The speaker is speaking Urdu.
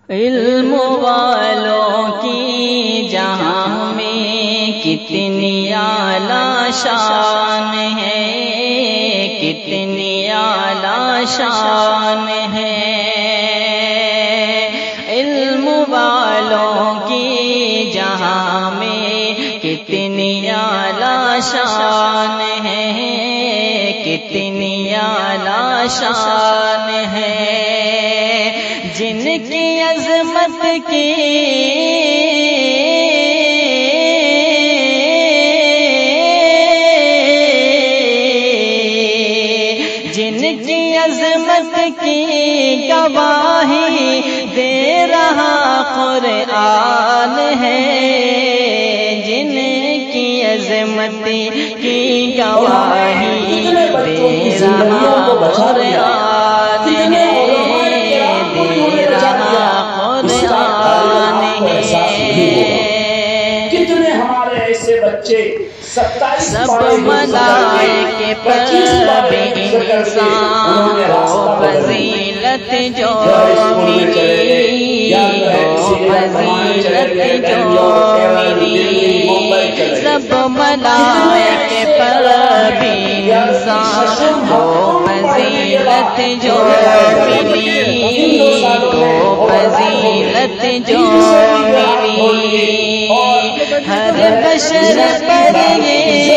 علم والوں کی جہاں میں کتنی اعلیٰ شان ہے، کتنی اعلیٰ شان ہے۔ علم والوں کی جہاں میں کتنی اعلیٰ شان ہے، کتنی اعلیٰ شان ہے۔ جن کی عظمت کی عظمت کی گواہی دے رہا قرآن ہے، جن کی عظمت کی گواہی دے رہا قرآن ہے، دے رہا قرآن ہے۔ کتنے ہمارے ایسے بچے سب ملائکے پر بھی انسان کو فضیلت جو ملی، فضیلت جو ملی، سب ملائکے پر بھی انسان کو فضیلت جو ملی، کو فضیلت جو ملی۔ ہر بشر پر یہ